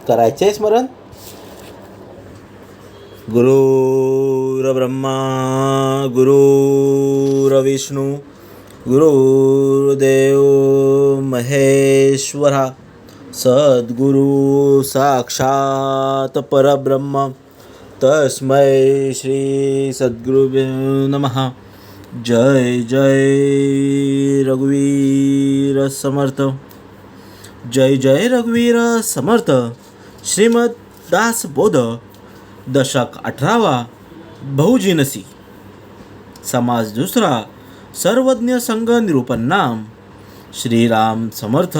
करायचे स्मरण. गुरुर्ब्रह्मा गुरुर्विष्णू गुरुर्देव महेश्वरा सद्गुरु साक्षात परब्रह्म तस्मै श्री सद्गुरुभ्यो नमः. जय जय रघुवीर समर्थ. जय जय रघुवीर समर्थ. श्रीमद दास बोध दशक 18वा बहुजिनसी. समाज दुसरा. सर्वज्ञ संघ निरूपण नाम. श्रीराम समर्थ.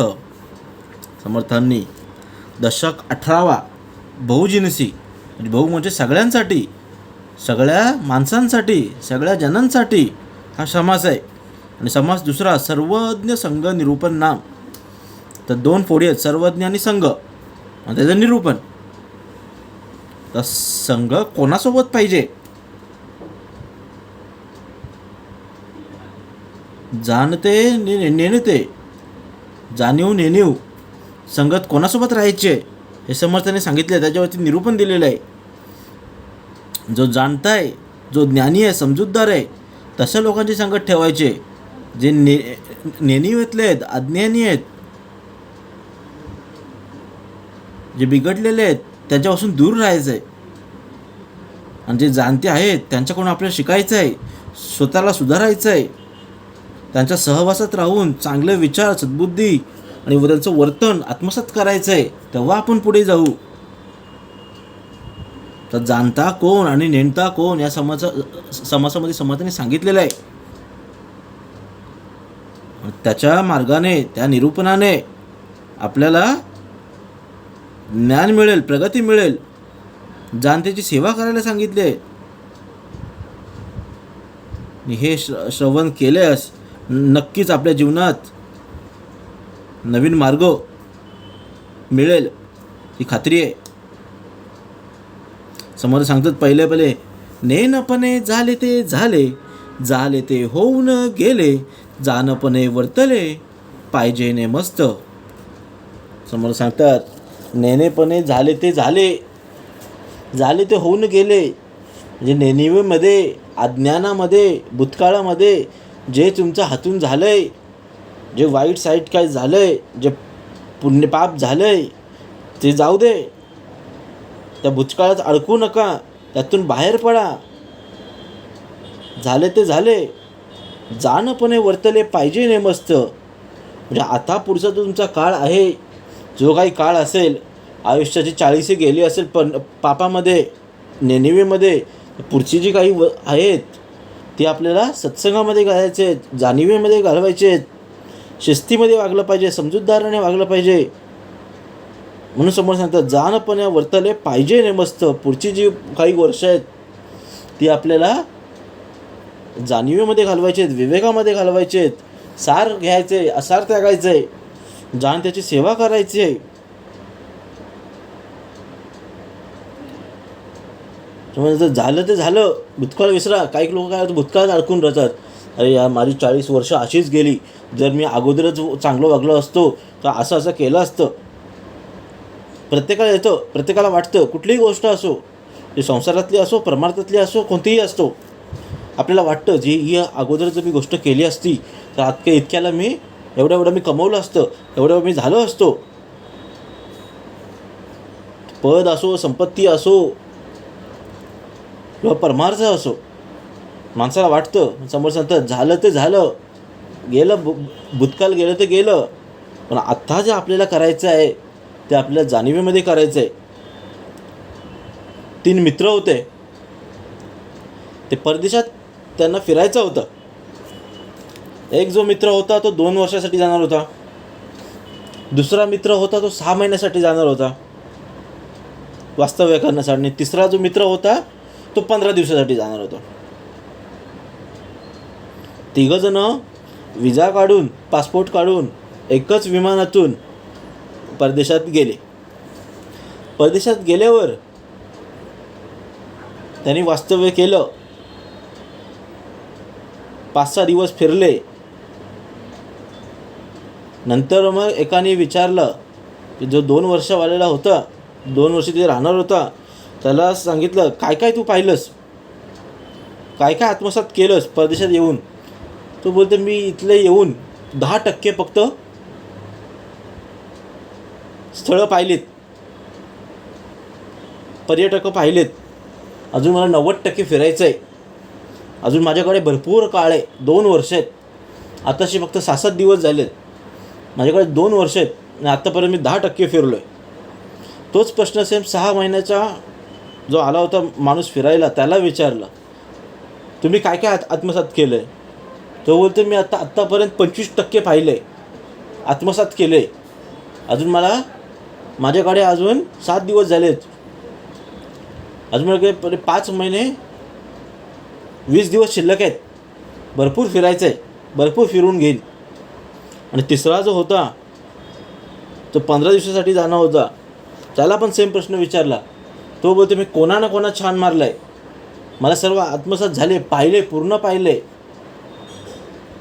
समर्थांनी दशक 18वा बहुजिनसी म्हणजे बहु म्हणजे सगळ्यांसाठी, सगळ्या माणसांसाठी, सगळ्या जनांसाठी हा समास आहे. आणि समास दुसरा सर्वज्ञ संघ निरूपण नाम. तर 2 फोडी आहेत, सर्वज्ञ आणि संघ आणि त्याचं निरूपण. तर संघ कोणासोबत पाहिजे? जाणते नेणते, जाणीव नेणीव संगत कोणासोबत राहायचे हे समर्थाने सांगितले. त्याच्यावरती निरूपण दिलेलं आहे. जो जाणताय, जो ज्ञानी आहे, समजूतदार आहे, तशा लोकांची संगत ठेवायचे. जे नेणीवेतले आहेत, अज्ञानी आहेत, जे बिघडलेले आहेत, त्यांच्यापासून दूर राहायचं आहे. आणि जे जाणते आहेत त्यांच्याकडून आपल्याला शिकायचं आहे, स्वतःला सुधारायचं आहे. त्यांच्या सहवासात राहून चांगले विचार, सद्बुद्धी आणि त्यांचं वर्तन आत्मसात करायचं आहे. तेव्हा आपण पुढे जाऊ. तर जाणता कोण आणि नेणता कोण या समासामध्ये समर्थाने सांगितलेलं आहे. त्याच्या मार्गाने, त्या निरूपणाने आपल्याला ज्ञान मिळेल, प्रगती मिळेल. जाणतेची सेवा करायला सांगितले. हे श्रवण केल्यास नक्कीच आपल्या जीवनात नवीन मार्ग मिळेल ही खात्री आहे. समोर सांगतात पहिले नेनपणे झाले ते झाले, झाले ते होऊन गेले, जानपणे वर्तले पाहिजे ने मस्त. समोर सांगतात नेनेपणे झाले ते झाले, झाले ते होऊन गेले. म्हणजे नेणिवेमध्ये, अज्ञानामध्ये, भूतकाळामध्ये जे तुमचं हातून झालं आहे, जे वाईट साईट काय झालं आहे, जे पुण्यपाप झालं आहे ते जाऊ दे. त्या भूतकाळात अडकू नका, त्यातून बाहेर पडा. झाले ते झाले, जानपणे वर्तले पाहिजे ने मस्त. म्हणजे आता पुढचा जो तुमचा काळ आहे, जो काही काळ असेल, आयुष्याची 40 गेली असेल पण पापामध्ये, नेणिवेमध्ये, पुढची जी काही आहेत ती आपल्याला सत्संगामध्ये घालायचे आहेत, जाणिवेमध्ये घालवायचे आहेत. शिस्तीमध्ये वागलं पाहिजे, समजूतदाराने वागलं पाहिजे. म्हणून समोर सांगतात जानपणे वर्तले पाहिजे ने मस्त. पुढची जी काही वर्ष आहेत ती आपल्याला जाणिवेमध्ये घालवायचे आहेत, विवेकामध्ये घालवायचे आहेत. सार घ्यायचे, असार त्यागायचं आहे, जाण त्याची सेवा करायची आहे. झालं ते झालं, भूतकाळ विसरा. काही लोक काय भूतकाळात अडकून राहतात. अरे यार, माझी 40 वर्ष अशीच गेली, जर मी अगोदरच चांगलं वागलो असतो तर असं केलं असतं. प्रत्येकाला येतं, प्रत्येकाला वाटतं. कुठलीही गोष्ट असो, जी संसारातली असो, परमार्थातली असो, कोणतीही असतो, आपल्याला वाटतं ही अगोदर जर मी गोष्ट केली असती तर इतक्याला मी एवढं मी कमवलं असतं, एवढं मी झालो असतो. पद असो, संपत्ती असो किंवा परमार्थ असो, माणसाला वाटतं. समोर सांगतात झालं ते झालं, गेलं भूतकाळ गेलं ते गेलं. पण आत्ता जे आपल्याला करायचं आहे ते आपल्याला जाणिवेमध्ये करायचं आहे. 3 मित्र होते. ते परदेशात त्यांना फिरायचं होतं. एक जो मित्र होता तो 2 वर्षासाठी जाणार होता. दुसरा मित्र होता तो 6 महिन्यासाठी जाणार होता वास्तव्य करण्यासाठी. आणि तिसरा जो मित्र होता तो 15 दिवसासाठी जाणार होता. 3 जण विजा काढून, पासपोर्ट काढून एकच विमानातून परदेशात गेले. परदेशात गेल्यावर त्यांनी वास्तव्य केलं. 5-6 दिवस फिरले. नंतर मग एकाने विचारलं की जो 2 वर्षवालेला होता 2 वर्ष तिथे राहणार होता, त्याला सांगितलं काय काय तू पाहिलंस, काय काय आत्मसात केलंस परदेशात येऊन. तो बोलतो मी इथले येऊन 10% फक्त स्थळं पाहिलीत, पर्यटक पाहिलेत, अजून मला 90% फिरायचं आहे. अजून माझ्याकडे भरपूर काळ आहे, 2 वर्ष आहेत. आताशी फक्त 6-7 दिवस झालेत, माझ्याकडे 2 वर्ष आहेत आणि आत्तापर्यंत मी 10% फिरलो आहे. तोच प्रश्न सेम 6 महिन्याचा जो आला होता माणूस फिरायला, त्याला विचारला तुम्ही काय काय आत्मसात केलं आहे. तो बोलतो मी आत्तापर्यंत 25% पाहिलं आहे, आत्मसात केलं आहे. अजून माझ्याकडे अजून 7 दिवस झालेत, अजून मला 5 महिने 20 दिवस शिल्लक आहेत. भरपूर फिरायचं आहे, भरपूर फिरून घेईल. आणि तिसरा जो होता तो 15 दिवसासाठी जाणं होता, त्याला पण सेम प्रश्न विचारला. तो बोलतो मी कोणा ना कोणा छान मारला आहे, मला सर्व आत्मसात झाले, पाहिले, पूर्ण पाहिले.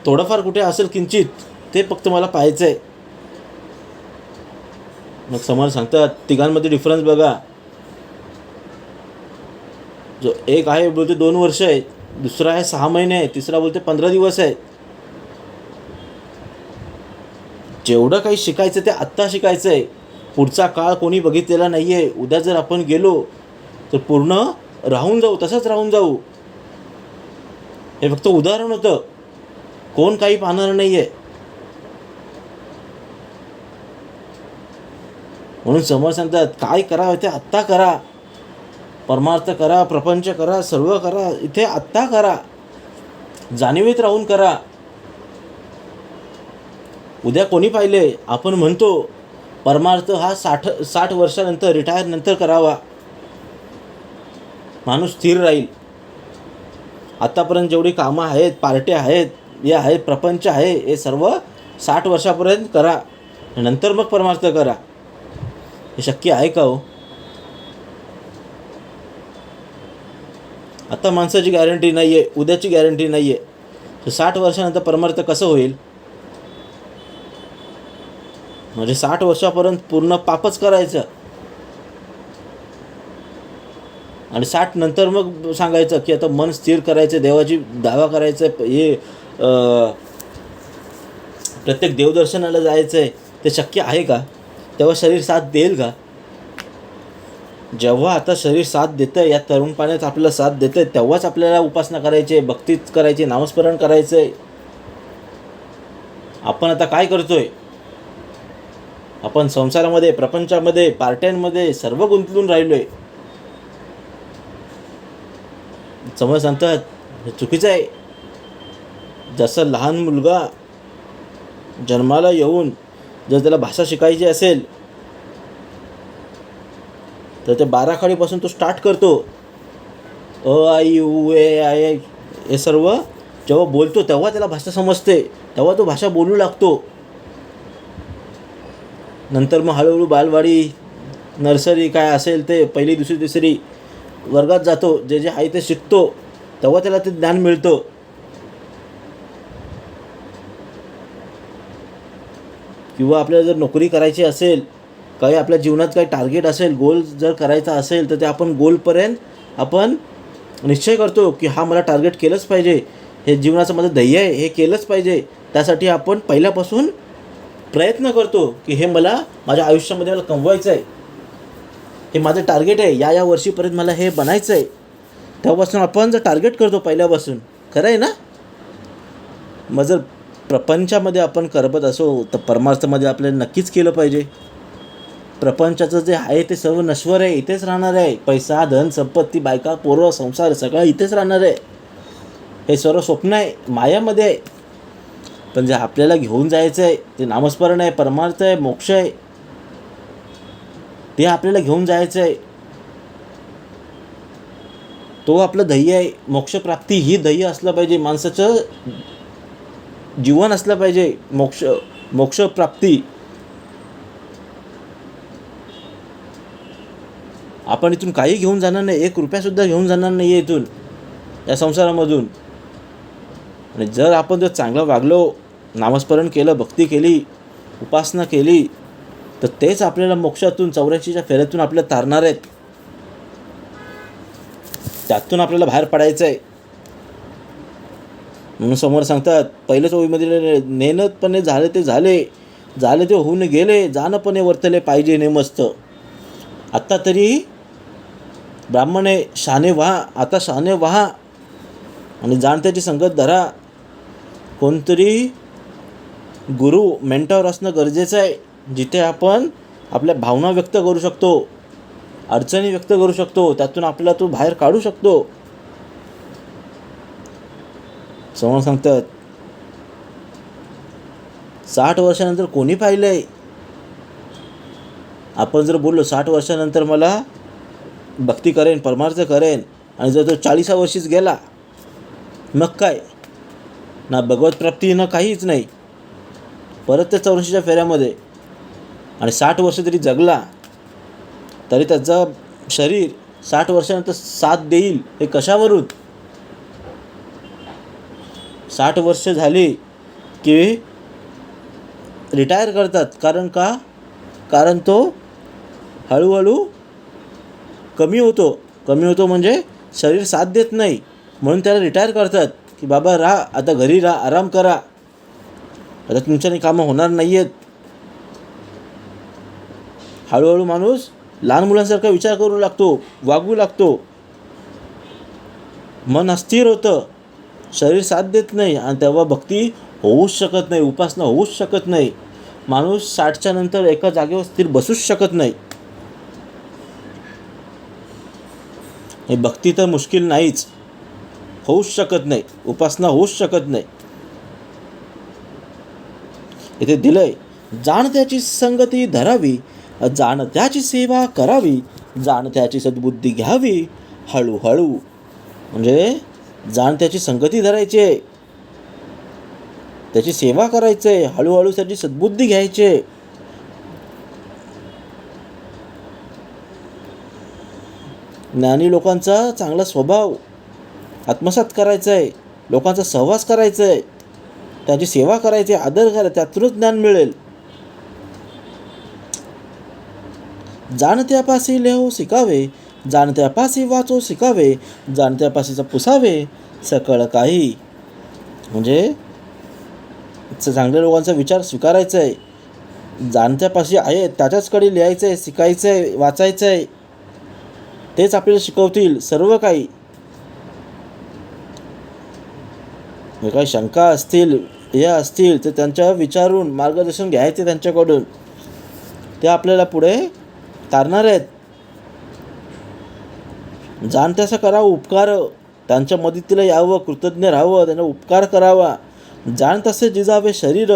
थोडंफार कुठे असेल किंचित ते फक्त मला पाहायचं आहे. मग समोर सांगतात तिघांमध्ये डिफरन्स बघा. जो एक आहे बोलते 2 वर्ष आहे, दुसरा आहे 6 महिने आहे, तिसरा बोलते 15 दिवस आहे. जेवढं काही शिकायचं ते आत्ता शिकायचं आहे. पुढचा काळ कोणी बघितलेला नाही आहे. उद्या जर आपण गेलो तर पूर्ण राहून जाऊ, तसंच राहून जाऊ. हे फक्त उदाहरण होतं, कोण काही पाहणार नाही आहे. म्हणून समोर सांगतात काय करावं ते आत्ता करा. परमार्थ करा, प्रपंच करा, सर्व करा, इथे आत्ता करा, जाणीवीत राहून करा. उद्या कोणी पाहिले, आपण म्हणतो परमार्थ हा 60 वर्षानंतर, रिटायर नंतर करावा. माणूस स्थिर राहील. आत्तापर्यंत जेवढी कामं आहेत, पार्ट्या आहेत, हे आहेत, प्रपंच आहे, हे सर्व 60 वर्षापर्यंत करा, नंतर मग परमार्थ करा. हे शक्य आहे का हो? आता माणसाची गॅरंटी नाही आहे, उद्याची गॅरंटी नाही आहे. तर 60 वर्षानंतर परमार्थ कसं होईल? म्हणजे 60 वर्षापर्यंत पूर्ण पापच करायचं आणि 60 नंतर मग सांगायचं की आता मन स्थिर करायचं, देवाची दावा करायचं, हे प्रत्येक देवदर्शनाला जायचं आहे. ते शक्य आहे का? तेव्हा शरीर साथ देईल का? जेव्हा आता शरीर साथ देतं आहे, या तरुणपणात आपल्याला साथ देतं आहे, तेव्हाच आपल्याला उपासना करायची आहे, भक्तीच करायची, नामस्मरण करायचं आहे. आपण आता काय करतोय? आपण संसारामध्ये, प्रपंचामध्ये, पार्ट्यांमध्ये सर्व गुंतलून राहिलो आहे. समज सांगतात हे चुकीचं आहे. जसं लहान मुलगा जन्माला येऊन जर त्याला भाषा शिकायची असेल तर ते 12 खडीपासून तो स्टार्ट करतो. अ आई उ ए आय हे सर्व जेव्हा बोलतो तेव्हा त्याला भाषा समजते, तेव्हा तो भाषा बोलू लागतो. नंतर मग हळूहळू बालवाडी, नर्सरी काय असेल ते, 1ली, 2री, 3री वर्गात जातो, जे जे आहे ते शिकतो, तेव्हा त्याला ते ज्ञान मिळतं. किंवा आपल्याला जर नोकरी करायची असेल, काही आपल्या जीवनात काही टार्गेट असेल, गोल जर करायचा असेल, तर ते आपण गोलपर्यंत आपण निश्चय करतो की हा मला टार्गेट केलंच पाहिजे, हे जीवनाचं माझं ध्येय आहे, हे केलंच पाहिजे. त्यासाठी आपण पहिल्यापासून प्रयत्न करतो की हे मला माझ्या आयुष्यामध्ये मला कमवायचं आहे, हे माझं टार्गेट आहे, या वर्षीपर्यंत मला हे बनायचं आहे. तेव्हापासून आपण जर टार्गेट करतो पहिल्यापासून, खरं आहे ना? मग जर प्रपंचामध्ये आपण करत असो तर परमार्थामध्ये आपल्याला नक्कीच केलं पाहिजे. प्रपंचाचं जे आहे ते सर्व नश्वर आहे, इथेच राहणार आहे. पैसा, धन, संपत्ती, बायका, पोरं, संसार सगळं इथेच राहणार आहे. हे सर्व स्वप्न आहे, मायामध्ये आहे. पण जे आपल्याला घेऊन जायचं आहे ते नामस्मरण आहे, परमार्थ आहे, मोक्ष आहे. ते आपल्याला घेऊन जायचं आहे. तो आपलं ध्येय आहे. मोक्षप्राप्ती ही ध्येय असलं पाहिजे, माणसाचं जीवन असलं पाहिजे. मोक्षप्राप्ती. आपण इथून काही घेऊन जाणार नाही, 1 रुपयासुद्धा घेऊन जाणार नाही आहे इथून, या संसारामधून. आणि जर आपण जर चांगलं वागलो, नामस्मरण केलं, भक्ती केली, उपासना केली, तर तेच आपल्याला मोक्षातून 84च्या फेऱ्यातून आपल्याला तारणार आहेत. त्यातून आपल्याला बाहेर पडायचं आहे. म्हणून समोर सांगतात पहिल्याच ओळीमध्ये, नेनतपणे झाले ते झाले, झाले ते होऊन गेले, जानपणे वर्तले पाहिजे नेमस्त. आत्ता तरी ब्राह्मणे शाने व्हा, आता शाने व्हा आणि जाणत्याची संगत धरा. कोणतरी गुरु मेंटॉर असणं गरजेचं आहे, जिथे आपण आपल्या भावना व्यक्त करू शकतो, अडचणी व्यक्त करू शकतो, त्यातून आपल्याला तो बाहेर काढू शकतो. समोर सांगतात 60 वर्षानंतर कोणी पाहिलंय? आपण जर बोललो 60 वर्षानंतर मला भक्ती करेन, परमार्थ करेन, आणि जर तो 40व्या वर्षीच गेला, मग काय? ना भगवत प्राप्ती ना काहीच नाही. परत त्या 84च्या फेऱ्यामध्ये. आणि 60 वर्ष जरी जगला तरी त्याचं शरीर 60 वर्षानंतर साथ देईल हे कशावरून? 60 वर्ष झाली की रिटायर करतात. कारण का? कारण तो हळूहळू कमी होतो म्हणजे शरीर साथ देत नाही, म्हणून त्याला रिटायर करतात की बाबा राहा, आता घरी राहा, आराम करा, आता तुमच्याने कामं होणार नाही आहेत. हळूहळू माणूस लहान मुलांसारखा विचार करू लागतो, वागू लागतो, मन अस्थिर होतं, शरीर साथ देत नाही, आणि तेव्हा भक्ती होऊच शकत नाही, उपासना होऊच शकत नाही. माणूस 60च्या नंतर एका जागेवर स्थिर बसूच शकत नाही. हे भक्ती तर मुश्किल नाहीच, होऊच शकत नाही, उपासना होऊच शकत नाही. इथे दिलंय, जाणत्याची संगती धरावी, जाणत्याची सेवा करावी, जाणत्याची सद्बुद्धी घ्यावी हळूहळू. म्हणजे जाणत्याची संगती धरायची आहे, त्याची सेवा करायची आहे, हळूहळू त्याची सद्बुद्धी घ्यायची आहे. ज्ञानी लोकांचा चांगला स्वभाव आत्मसात करायचा आहे, लोकांचा सहवास करायचा आहे, त्यांची सेवा करायची, आदर करायचा, त्यातूनच ज्ञान मिळेल. जाणत्यापासी लेहो शिकावे, जाणत्यापासी वाचो शिकावे, जाणत्यापासीचा पुसावे सकळ काही. म्हणजे चांगल्या लोकांचा विचार स्वीकारायचा आहे, जाणत्यापाशी आहे त्याच्याचकडे लिहायचं आहे, शिकायचं आहे, वाचायचं आहे, तेच आपल्याला शिकवतील सर्व काही. काही शंका असतील, हे असतील तर त्यांच्या विचारून मार्गदर्शन घ्यायचे त्यांच्याकडून, ते आपल्याला पुढे तारणार आहेत. जाणत्याचा करावं उपकार, त्यांच्या मदतीला यावं, कृतज्ञ राहावं, त्यांना उपकार करावा. जाणतसे जिजावे शरीर,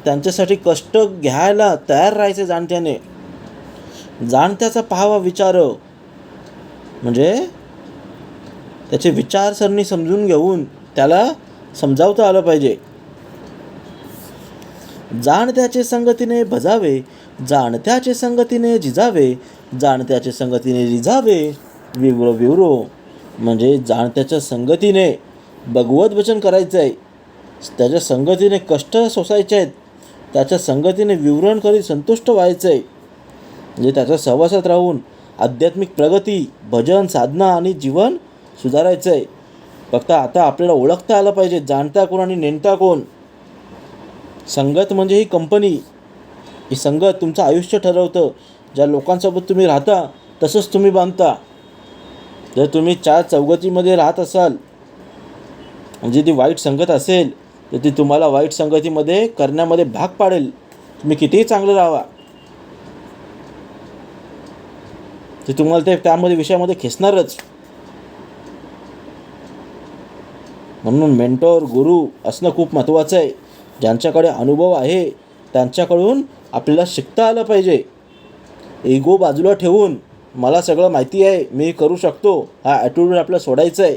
त्यांच्यासाठी कष्ट घ्यायला तयार राहायचे जाणत्याने. जाणत्याचा पाहावा विचार, म्हणजे त्याचे विचारसरणी समजून घेऊन त्याला समजावता आलं पाहिजे. जाणत्याचे संगतीने भजावे, जाणत्याचे संगतीने जिजावे, जाणत्याचे संगतीने रिजावे विवरो विवरो. म्हणजे जाणत्याच्या संगतीने भगवत वचन करायचं आहे, त्याच्या संगतीने कष्ट सोसायचे आहेत, त्याच्या संगतीने विवरण करीत संतुष्ट व्हायचं आहे. म्हणजे त्याच्या सहवासात राहून आध्यात्मिक प्रगती, भजन, साधना आणि जीवन सुधारायचं आहे. फक्त आता आपल्याला ओळखता आलं पाहिजे जाणता कोण आणि नेणता कोण. संगत म्हणजे ही कंपनी, ही संगत तुमचं आयुष्य ठरवतं. ज्या लोकांसोबत तुम्ही राहता तसंच तुम्ही बांधता. जर तुम्ही 4 चौघतीमध्ये राहत असाल, म्हणजे ती वाईट संगत असेल तर ती तुम्हाला वाईट संगतीमध्ये करण्यामध्ये भाग पाडेल. तुम्ही कितीही चांगलं राहावा, ते तुम्हाला त्यामध्ये विषयामध्ये खेचणारच. म्हणून मेंटॉर, गुरु असणं खूप महत्त्वाचं आहे. ज्यांच्याकडे अनुभव आहे त्यांच्याकडून आपल्याला शिकता आलं पाहिजे. इगो बाजूला ठेवून मला सगळं माहिती आहे, मी करू शकतो, हा ॲटिट्यूड आपल्याला सोडायचा आहे.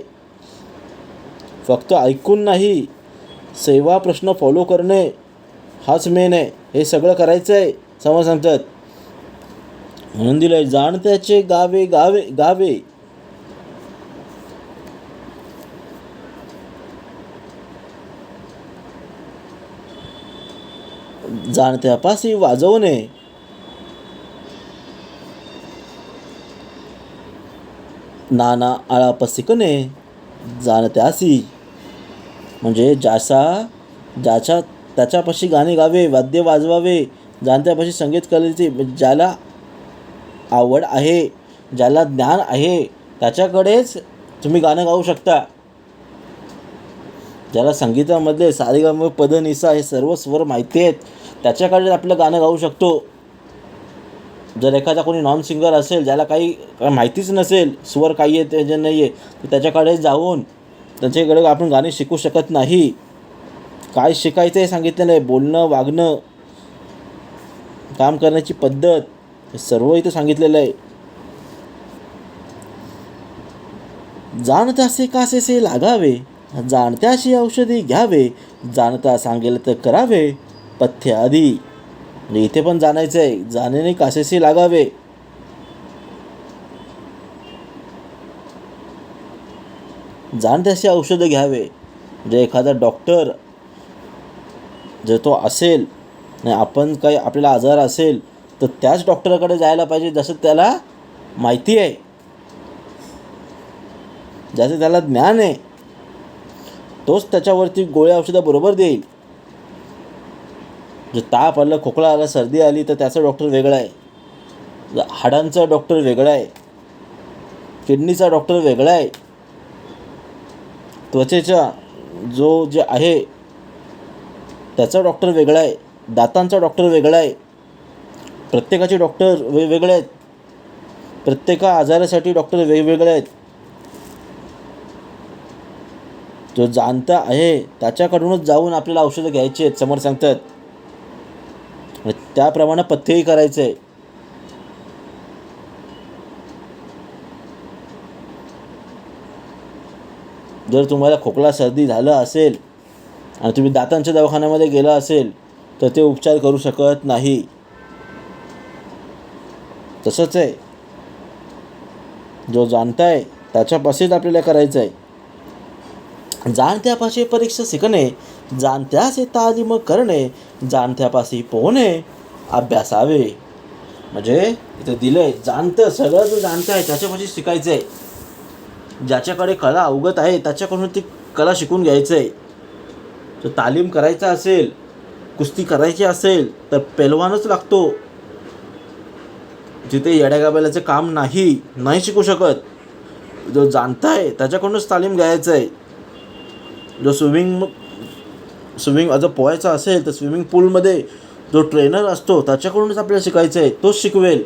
फक्त ऐकून नाही, सेवा प्रश्न फॉलो करणे हाच मेन आहे. हे सगळं करायचं आहे समज सांगतात. म्हणून दिलंय, जाणत्याचे गावे गावे गावे, जाणत्यापासी वाजवणे, नाना आळाप शिकणे जाणत्यासी. म्हणजे ज्याच्या त्याच्यापाशी गाणे गावे, वाद्य वाजवावे, जाणत्यापाशी संगीत कलेची, ज्याला आवड आहे, ज्याला ज्ञान आहे, त्याच्याकडेच तुम्ही गाणं गाऊ शकता. ज्याला संगीतामधले सारेगम पद निसा हे सर्व स्वर माहिती आहेत, त्याच्याकडे आपलं गाणं गाऊ शकतो. जर एखादा कोणी नॉन सिंगर असेल, ज्याला काही माहितीच नसेल, स्वर काही आहे त्याचे नाही आहे, तर त्याच्याकडे जाऊन त्याच्याकडे आपण गाणी शिकू शकत नाही. काय शिकायचं आहे सांगितलेलं आहे. बोलणं, वागणं, काम करण्याची पद्धत हे सर्व इथं सांगितलेलं आहे. जाणतासे कासेसे लागावे, जाणत्याशी औषधी घ्यावे, जाणता सांगेल तर करावे पथ्य आधी. म्हणजे इथे पण जाणायचं आहे, जाणेने कासेसे लागावे. जाणत्याशी औषधं घ्यावे. म्हणजे एखादा डॉक्टर जर तो असेल आणि आपण काही आपल्याला आजार असेल, तर त्याच डॉक्टरकडे जायला पाहिजे जसं त्याला माहिती आहे, ज्याचं त्याला ज्ञान आहे. तोच त्याच्यावरती गोळ्या औषधं बरोबर देईल. जर ताप आला, खोकला आला, सर्दी आली, तर त्याचा डॉक्टर वेगळा आहे, हाडांचा डॉक्टर वेगळा आहे, किडनीचा डॉक्टर वेगळा आहे, त्वचेचा जे आहे त्याचा डॉक्टर वेगळा आहे, दातांचा डॉक्टर वेगळा आहे. प्रत्येकाचे डॉक्टर वेगवेगळे आहेत. प्रत्येका आजारासाठी डॉक्टर वेगवेगळे आहेत. जो जाणता आहे त्याच्याकडूनच जाऊन आपल्याला औषधं घ्यायची आहेत, समोर सांगतात. त्याप्रमाणे पथ्यही करायचं आहे. जर तुम्हाला खोकला सर्दी झालं असेल आणि तुम्ही दातांच्या दवाखान्यामध्ये गेला असेल, तर ते उपचार करू शकत नाही. तसंच आहे, जो जाणताय त्याच्यापाशीच आपल्याला करायचं आहे. जाणत्यापाशी परीक्षा शिकणे, जाणत्याचे तालीम करणे, जाणत्यापाशी पोहणे अभ्यासावे. म्हणजे इथं दिलंय, जाणतं सगळं जो जाणतं आहे त्याच्यापाशी शिकायचं आहे. ज्याच्याकडे कला अवगत आहे त्याच्याकडून ती कला शिकून घ्यायचं आहे. जर तालीम करायचा असेल, कुस्ती करायची असेल, तर पेलवानच लागतो. जिथे येड्यागाब्याचं काम नाही शिकू शकत. जो जाणताय त्याच्याकडूनच तालीम घ्यायचं आहे. जो स्विमिंग जर पोहायचा असेल, तर स्विमिंग पूलमध्ये जो ट्रेनर असतो त्याच्याकडूनच आपल्याला शिकायचं आहे, तोच शिकवेल.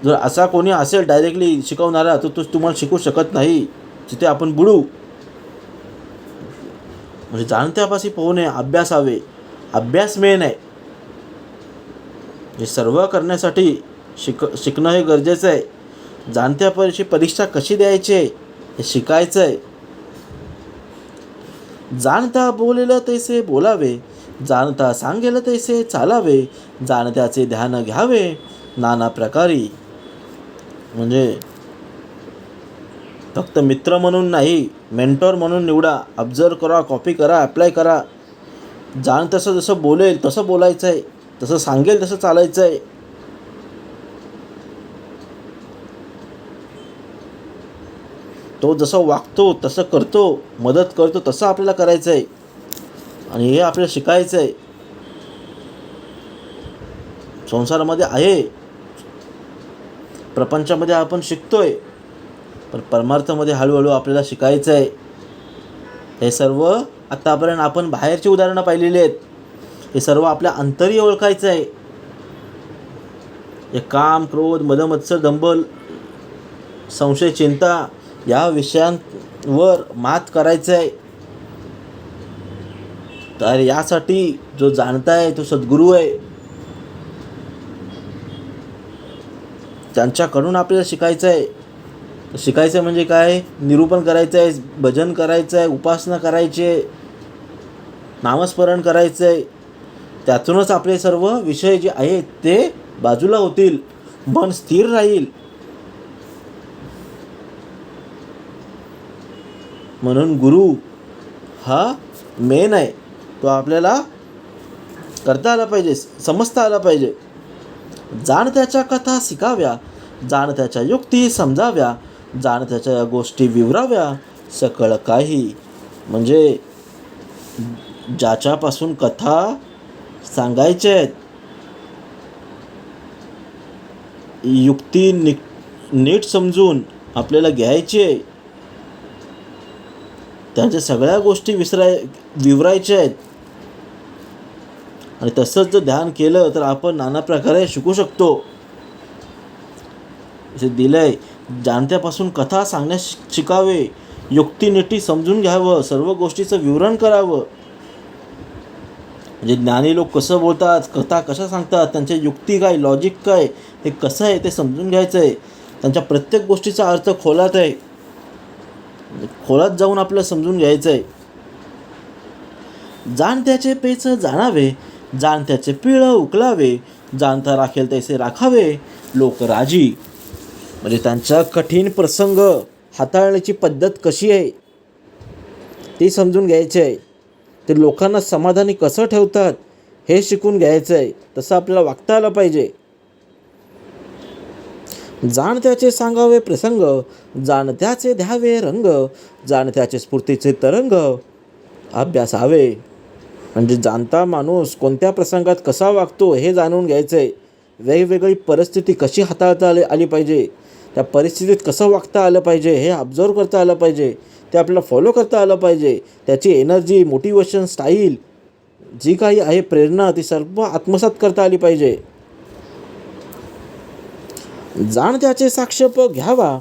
जर असा कोणी असेल डायरेक्टली शिकवणारा, तर तो तुम्हाला शिकवू शकत नाही. जिथे आपण बुडू. म्हणजे जाणत्यापाशी पोहणे अभ्यासावे. अभ्यास मेन आहे. हे सर्व करण्यासाठी शिकणं हे गरजेचं आहे. जाणत्यापाशी परीक्षा कशी द्यायची हे शिकायचं आहे. जाणता बोलेलं तैसे बोलावे, जाणता सांगेल तैसे चालावे, जाणत्याचे ध्यान घ्यावे नाना प्रकारे. म्हणजे फक्त मित्र म्हणून नाही, मेंटॉर म्हणून निवडा. ऑब्झर्व करा, कॉपी करा, अप्लाय करा. जाण तसं जसं बोलेल तसं बोलायचं आहे, तसं सांगेल तसं चालायचं आहे. तो जसं वागतो तसं करतो, मदत करतो तसं आपल्याला करायचं आहे. आणि हे आपल्याला शिकायचं आहे. संसारामध्ये आहे, प्रपंचामध्ये आपण शिकतोय, पण परमार्थामध्ये हळूहळू आपल्याला शिकायचं आहे. हे सर्व आत्तापर्यंत आपण बाहेरची उदाहरणं पाहिलेली आहेत. हे सर्व आपल्या अंतरी ओळखायचं आहे. हे काम, क्रोध, मद, मत्सर, दंभल, संशय, चिंता या विषयांवर मात करायचं आहे. तर यासाठी जो जाणताय तो सद्गुरू आहे. त्यांच्याकडून आपल्याला शिकायचं आहे. शिकायचं म्हणजे काय? निरूपण करायचं आहे, भजन करायचं आहे, उपासना करायची आहे, नामस्मरण करायचं आहे. त्यातूनच आपले सर्व विषय जे आहेत ते बाजूला होतील, मन स्थिर राहील. म्हणून गुरु हा मेन आहे. तो आपल्याला करता आला पाहिजे, समजता आला पाहिजे. जाणत्याच्या कथा शिकाव्या, जाणत्याच्या युक्ती समजाव्या, जाणत्याच्या गोष्टी विवराव्या, सकळ काही. म्हणजे ज्याच्यापासून कथा सांगायच्या आहेत, युक्ती नीट समजून आपल्याला घ्यायची आहे, त्यांच्या सगळ्या गोष्टी विवरायच्या आहेत. आणि तसंच जर ध्यान केलं तर आपण नाना प्रकारे शिकू शकतो. जे दिलंय, जाणत्यापासून कथा सांगण्यास शिकावे, युक्तिनिटी समजून घ्यावं, सर्व गोष्टीचं विवरण करावं. म्हणजे ज्ञानी लोक कसं बोलतात, कथा कशा सांगतात, त्यांच्या युक्ती काय, लॉजिक काय, हे कसं आहे ते समजून घ्यायचं आहे. त्यांच्या प्रत्येक गोष्टीचा अर्थ खोलात आहे, खोलात जाऊन आपल्याला समजून घ्यायचं आहे. जाणत्याचे पेच जाणावे, जाणत्याचे पिळ उकलावे, जाणता राखेल तैसे राखावे लोक राजी. म्हणजे त्यांचा कठीण प्रसंग हाताळण्याची पद्धत कशी आहे ती समजून घ्यायची आहे. ते लोकांना समाधानी कसं ठेवतात हे शिकून घ्यायचं आहे. तसं आपल्याला वागता आलं पाहिजे. जाणत्याचे सांगावे प्रसंग, जाणत्याचे द्यावे रंग, जाणत्याचे स्फूर्तीचे तरंग अभ्यासावे. म्हणजे जाणता माणूस कोणत्या प्रसंगात कसा वागतो हे जाणून घ्यायचं आहे. वेगवेगळी परिस्थिती कशी हाताळता आली पाहिजे, त्या परिस्थितीत कसं वागता आलं पाहिजे हे ऑब्झर्व करता आलं पाहिजे, ते आपल्याला फॉलो करता आलं पाहिजे. त्याची एनर्जी, मोटिवेशन, स्टाईल जी काही आहे, प्रेरणा, ती सर्व आत्मसात करता आली पाहिजे. जाणत्याचे साक्षेप घ्यावा,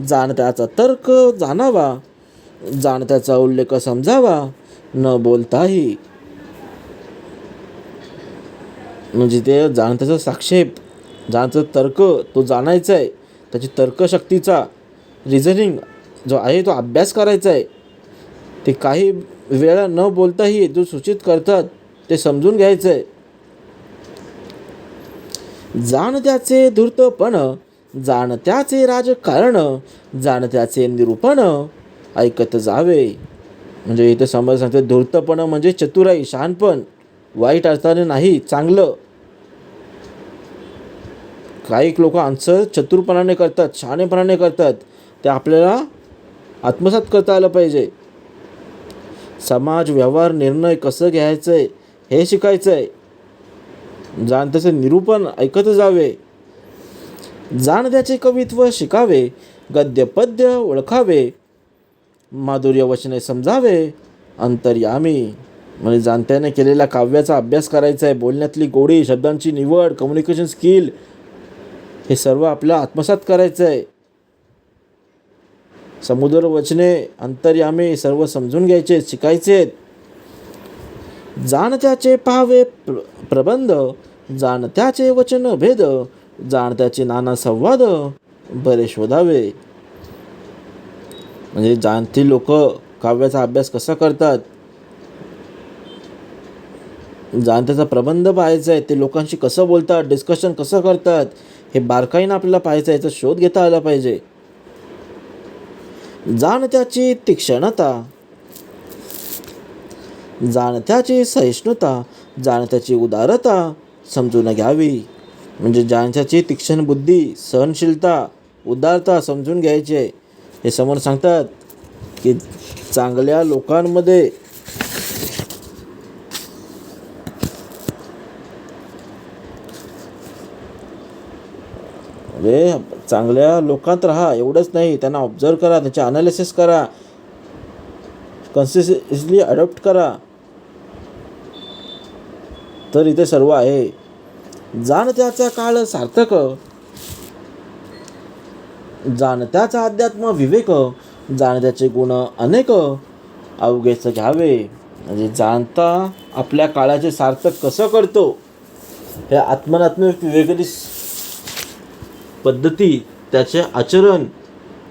जाणत्याचा तर्क जाणावा, जाणत्याचा उल्लेख समजावा, न बोलताही. म्हणजे ते जाणत्याचा साक्षेप, जाणत्याचा तर्क तो जाणायचा आहे, त्याची तर्कशक्तीचा रिझनिंग जो आहे तो अभ्यास करायचा आहे. ते काही वेळा न बोलताही जो सूचित करतात ते समजून घ्यायचं आहे. जाणत्याचे धूर्तपण, जाणत्याचे राजकारण, जाणत्याचे निरूपण ऐकत जावे. म्हणजे इथे समज सांगते, धूर्तपण म्हणजे चतुराई, शहाणपण, वाईट अर्थाने नाही, चांगलं. काही लोक आन्सर चतुरपणाने करतात, शहाणेपणाने करतात, ते आपल्याला आत्मसात करता आलं पाहिजे. समाज व्यवहार निर्णय कसं घ्यायचं आहे हे शिकायचं आहे. जाणत्याचे निरूपण ऐकत जावे, जाणत्याचे कवित्व शिकावे, गद्य पद्य ओळखावे, माधुर्य वचने समजावे अंतर्यामी. म्हणजे जाणत्याने केलेल्या काव्याचा अभ्यास करायचा आहे. बोलण्यातली गोडी, शब्दांची निवड, कम्युनिकेशन स्किल हे सर्व आपल्याला आत्मसात करायचं आहे. समुद्र वचने, अंतर्यामी सर्व समजून घ्यायचे, शिकायचे आहेत. जाणत्याचे पाहावे प्रबंध, जाणत्याचे वचन भेद, जाणत्याचे नाना संवाद बरे शोधावे. म्हणजे जाणती लोक काव्याचा अभ्यास कसा करतात, जाणत्याचा प्रबंध पाहायचा आहे, ते लोकांशी कसं बोलतात, डिस्कशन कसं करतात हे बारकाईनं आपल्याला पाहायचं आहे, याचा शोध घेता आला पाहिजे. जाणत्याची तीक्ष्णता, जाणत्याची सहिष्णुता, जाणत्याची उदारता समजून घ्यावी. म्हणजे जाणत्याची तीक्ष्ण बुद्धी, सहनशीलता, उदारता समजून घ्यायची आहे. हे समोर सांगतात की चांगल्या लोकांमध्ये चांगल्या लोकांत राहा, एवढंच नाही, त्यांना ऑब्झर्व करा, त्यांचे अनालिसिस करा, कन्सिस्टन्सली अडॉप्ट करा, तर इथे सर्व आहे. जाणत्याचा काळ सार्थक, जाणत्याचा अध्यात्म विवेक, जाणत्याचे गुण अनेक अवघेच घ्यावे. म्हणजे जाणता आपल्या काळाचे सार्थक कसं करतो हे आत्मनात्मक विवेकनी पद्धती, त्याचे आचरण,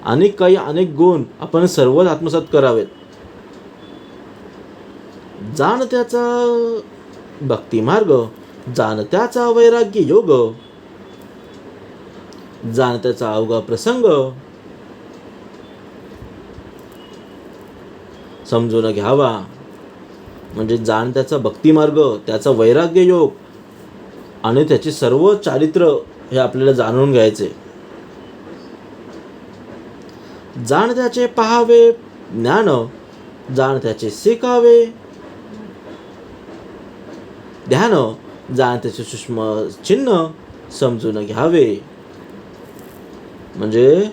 अनेक गुण आपण सर्वच आत्मसात करावेत. जाणत्याचा भक्तिमार्ग, जाणत्याचा वैराग्य योग, जाणत्याचा अवघा प्रसंग समजून घ्यावा. म्हणजे जाणत्याचा भक्तिमार्ग, त्याचा वैराग्य योग आणि त्याचे सर्व चारित्र्य हे आपल्याला जाणून घ्यायचे. जाण त्याचे पहावे ज्ञान, जाण त्याचे शिकावे ध्यान, जाण त्याचे सूक्ष्म चिन्ह समजून घ्यावे. म्हणजे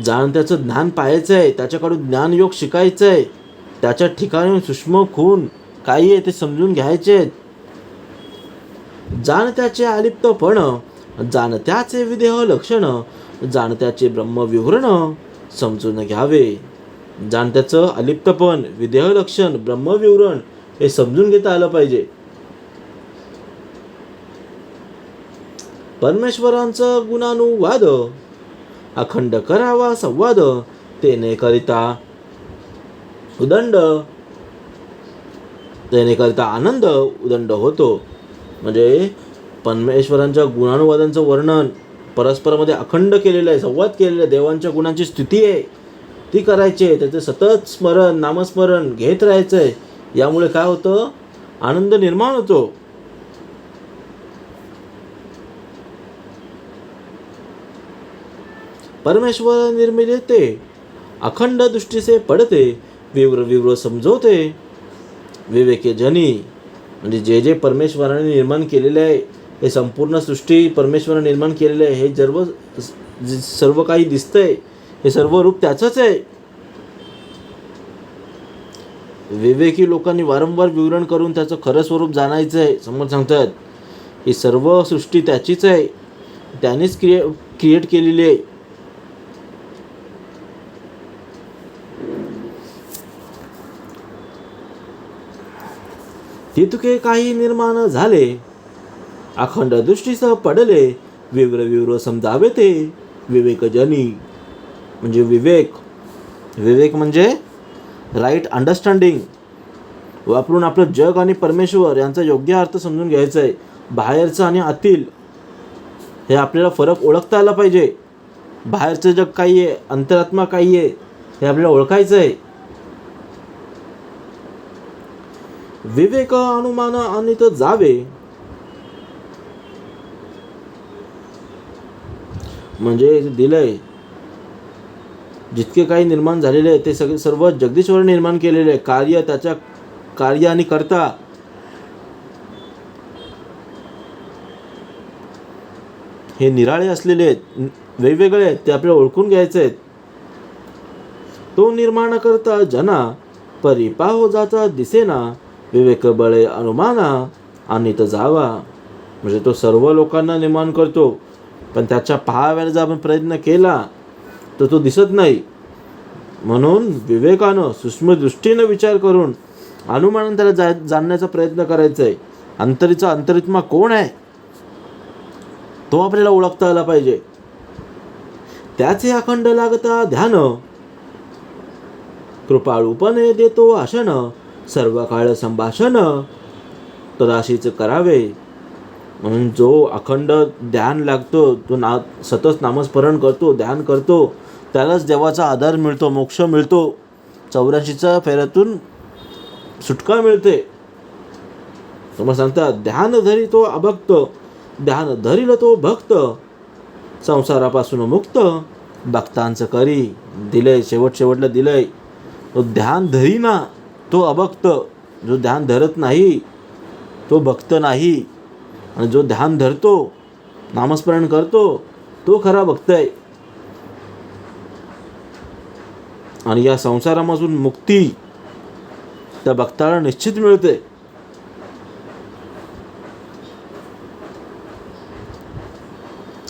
जाण त्याचं ज्ञान पाहायचं आहे, त्याच्याकडून ज्ञानयोग शिकायचं आहे, त्याच्या ठिकाणी सूक्ष्म खूण काही आहे ते समजून घ्यायचे. जाण त्याचे अलिप्तपण, जाण त्याचे विदेह लक्षण, जाण त्याचे ब्रह्मविवरण समजून घ्यावे. जाण त्याचं अलिप्तपण, विदेह लक्षण, ब्रह्मविवरण हे समजून घेता आलं पाहिजे. परमेश्वरांचा गुणानुवाद, अखंड करावा संवाद, तेने करिता आनंद उदंड होतो. म्हणजे परमेश्वरांच्या गुणानुवादांचं वर्णन परस्परामध्ये अखंड केलेलं आहे, संवाद केलेला आहे. देवांच्या गुणांची स्तुती आहे ती करायची आहे, त्याचं सतत स्मरण नामस्मरण घेत राहायचं आहे. यामुळे काय होतं, आनंद निर्माण होतो. परमेश्वर निर्मिले ते अखंड दृष्टीसे पडते, विव्र विव्र समजवते विवेके जनी. म्हणजे जे जे परमेश्वराने निर्माण केलेले आहे, हे संपूर्ण सृष्टी परमेश्वराने निर्माण केलेले आहे, हे सर्व काही दिसतंय, हे सर्व रूप त्याचंच आहे. विवेकी लोकांनी वारंवार विवरण करून त्याचं खरं स्वरूप जाणायचं आहे. समोर सांगतात ही सर्व सृष्टी त्याचीच आहे, त्यानेच क्रिएट केलेली आहे. तितके काही निर्माण झाले, अखंड दृष्टीसह पडले, विव्र विव्र समजावे ते विवेकजनी. म्हणजे विवेक म्हणजे राईट अंडरस्टँडिंग वापरून आपलं जग आणि परमेश्वर यांचा योग्य अर्थ समजून घ्यायचा आहे. बाहेरचं आणि आतील हे आपल्याला फरक ओळखता आला पाहिजे. बाहेरचं जग काही आहे, अंतरात्मा काही आहे, हे आपल्याला ओळखायचं आहे. विवेक अनुमान अनित जावे, म्हणजे दिलंय जितके काही निर्माण झालेले आहे ते सर्व जगदीश्वर निर्माण केलेले आहे. कार्य, त्याच्या कार्य आणि कर्ता हे निराळे असलेले आहेत, वेगवेगळे आहेत, ते आपल्याला ओळखून घ्यायचे आहेत. तो निर्माण करता जना, परी पाहो जाता दिसेना, विवेक बळे अनुमाना अनित जावा. म्हणजे तो सर्व लोकांना निर्माण करतो, पण त्याच्या पाहाव्याला जर आपण प्रयत्न केला तर तो दिसत नाही. म्हणून विवेकानं सूक्ष्म दृष्टीनं विचार करून अनुमानानं त्याला जाणण्याचा प्रयत्न करायचा आहे. अंतरात्मा कोण आहे तो आपल्याला ओळखता आला पाहिजे. त्याचे अखंड लागता ध्यान, कृपाळूपणे देतो आशन, सर्व काळ संभाषण तदाशीच करावे. म्हणून जो अखंड ध्यान लागतो, तो सतत नामस्मरण करतो, ध्यान करतो, त्यालाच देवाचा आधार मिळतो, मोक्ष मिळतो, 84च्या फेऱ्यातून सुटका मिळते. तुम्हाला सांगतात ध्यान धरी तो अभक्त, ध्यान धरील तो भक्त, संसारापासून मुक्त भक्तांचं करी. दिलंय, शेवटला दिलंय. तो ध्यान धरीना तो अभक्त, जो ध्यान धरत नाही तो भक्त नाही, आणि जो ध्यान धरतो, नामस्मरण करतो, तो खरा भक्त आहे. आणि या संसारापासून मुक्ती त्या भक्ताला निश्चित मिळते.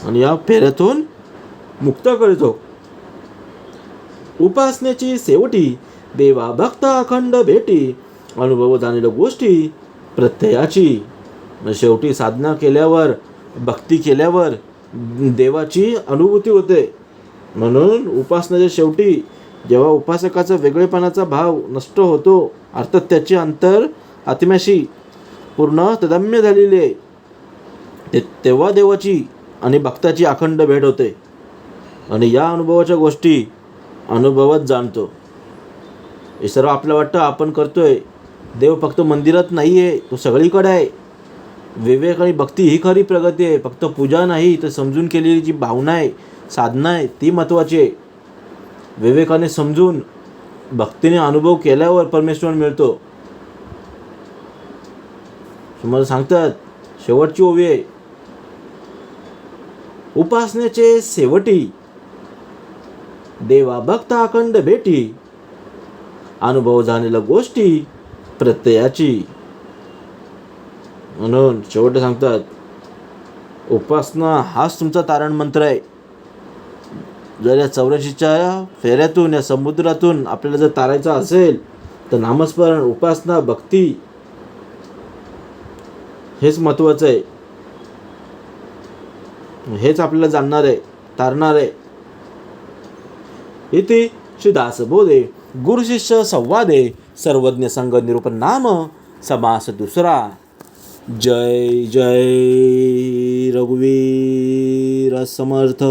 आणि या फेऱ्यातून मुक्त करतो. उपासनेची शेवटी देवा भक्त अखंड भेटी, अनुभव जाणील गोष्टी प्रत्ययाची. शेवटी साधना केल्यावर, भक्ती केल्यावर देवाची अनुभूती होते. म्हणून उपासनेच्या शेवटी जेव्हा उपासकाचा वेगळेपणाचा भाव नष्ट होतो, अर्थात त्याची अंतर आत्म्याशी पूर्ण तदम्य झालेली आहे, तेव्हा देवाची आणि भक्ताची अखंड भेट होते. आणि या अनुभवाच्या गोष्टी अनुभवत जाणतो. हे सर्व आपल्याला वाटतं आपण करतोय, देव फक्त मंदिरात नाही आहे, तो सगळीकडे आहे. विवेक आणि भक्ती ही खरी प्रगती आहे. फक्त पूजा नाही तर समजून केलेली जी भावना आहे, साधना आहे, ती महत्त्वाची आहे. विवेकाने समजून भक्तीने अनुभव केल्यावर परमेश्वर मिळतो. तुम्हाला सांगतात शेवटची ओवी आहे, उपासनेचे शेवटी देवा भक्ता अखंड भेटी, अनुभव जाणेल गोष्टी प्रत्ययाची. म्हणून शेवट सांगतात, उपासना हाच तुमचा तारण मंत्र आहे. जर या 84च्या फेऱ्यातून, या समुद्रातून आपल्याला जर तारायचं असेल तर नामस्मरण, उपासना, भक्ती हेच महत्त्वाचं आहे. हेच आपल्याला जाणणार आहे, तारणार आहे. इथे श्रीदास बोधे गुरु शिष्य संवादे सर्वज्ञ संग निरूपण नाम समास दुसरा. जय जय रघुवीर समर्थ.